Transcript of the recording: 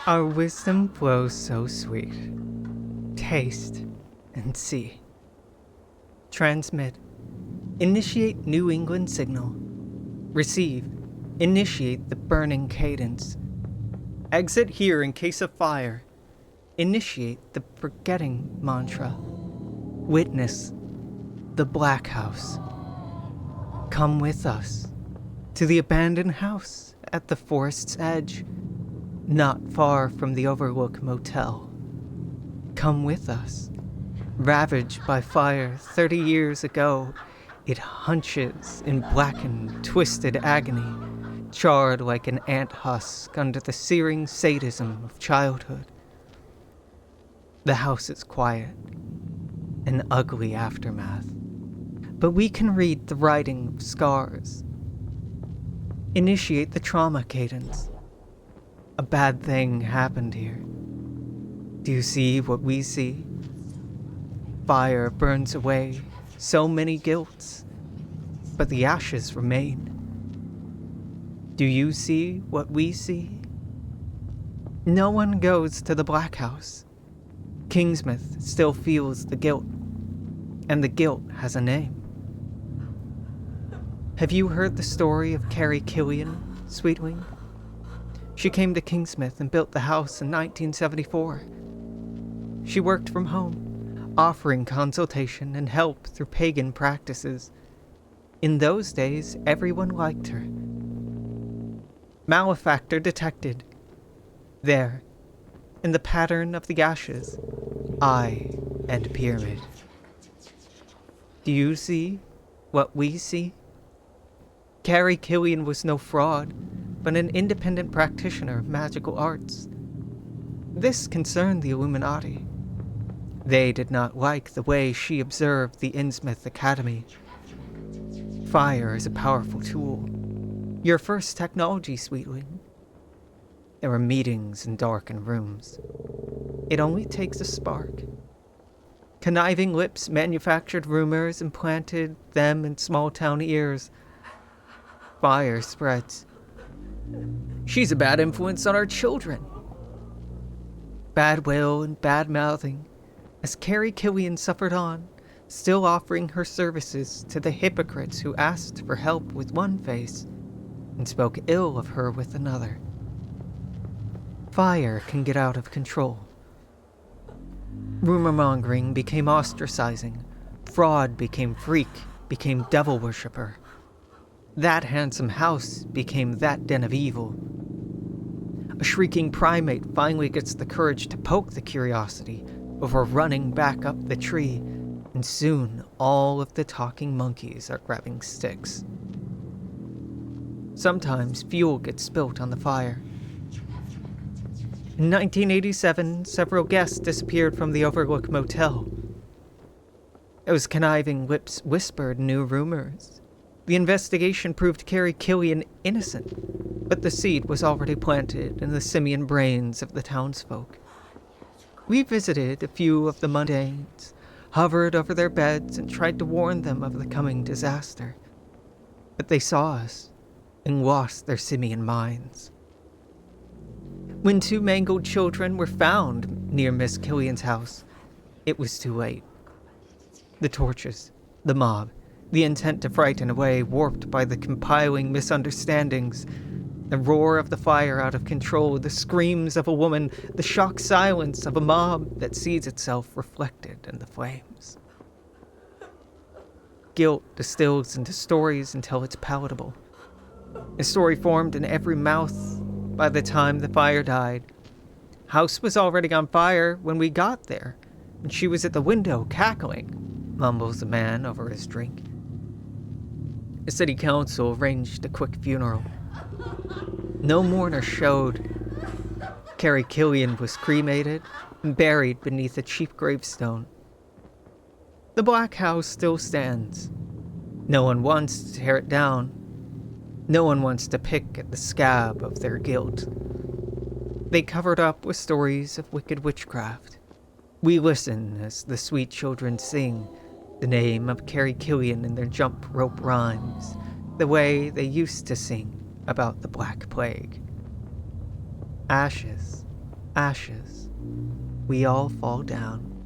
Our wisdom flows so sweet. Taste and see. Transmit. Initiate New England signal. Receive. Initiate the burning cadence. Exit here in case of fire. Initiate the forgetting mantra. Witness the Black House. Come with us to the abandoned house at the forest's edge, not far from the Overlook Motel. Come with us. Ravaged by fire 30 years ago, it hunches in blackened, twisted agony, charred like an ant husk under the searing sadism of childhood. The house is quiet, an ugly aftermath, but we can read the writing of scars. Initiate the trauma cadence. A bad thing happened here. Do you see what we see? Fire burns away so many guilts, but the ashes remain. Do you see what we see? No one goes to the Black House. Kingsmouth still feels the guilt, and the guilt has a name. Have you heard the story of Carrie Killian, Sweetwing? She came to Kingsmouth and built the house in 1974. She worked from home, offering consultation and help through pagan practices. In those days, everyone liked her. Malefactor detected. There, in the pattern of the ashes, eye and pyramid. Do you see what we see? Carrie Killian was no fraud, but an independent practitioner of magical arts. This concerned the Illuminati. They did not like the way she observed the Innsmouth Academy. Fire is a powerful tool. Your first technology, Sweetling. There were meetings in darkened rooms. It only takes a spark. Conniving lips manufactured rumors and planted them in small-town ears. Fire spreads. She's a bad influence on our children. Bad will and bad mouthing, as Carrie Killian suffered on, still offering her services to the hypocrites who asked for help with one face and spoke ill of her with another. Fire can get out of control. Rumor-mongering became ostracizing. Fraud became freak, became devil worshipper. That handsome house became that den of evil. A shrieking primate finally gets the courage to poke the curiosity before running back up the tree, and soon all of the talking monkeys are grabbing sticks. Sometimes fuel gets spilt on the fire. In 1987, several guests disappeared from the Overlook Motel. Those conniving lips whispered new rumors. The investigation proved Carrie Killian innocent, but the seed was already planted in the simian brains of the townsfolk. We visited a few of the mundanes, hovered over their beds, and tried to warn them of the coming disaster. But they saw us and lost their simian minds. When 2 mangled children were found near Miss Killian's house, it was too late. The torches, the mob, the intent to frighten away, warped by the compiling misunderstandings, the roar of the fire out of control, the screams of a woman, the shocked silence of a mob that sees itself reflected in the flames. Guilt distills into stories until it's palatable. A story formed in every mouth by the time the fire died. House was already on fire when we got there, and she was at the window cackling, mumbles the man over his drink. The city council arranged a quick funeral. No mourner showed. Carrie Killian was cremated and buried beneath a cheap gravestone. The Black House still stands. No one wants to tear it down. No one wants to pick at the scab of their guilt. They covered up with stories of wicked witchcraft. We listen as the sweet children sing the name of Carrie Killian in their jump rope rhymes, the way they used to sing about the Black Plague. Ashes Ashes, we all fall down.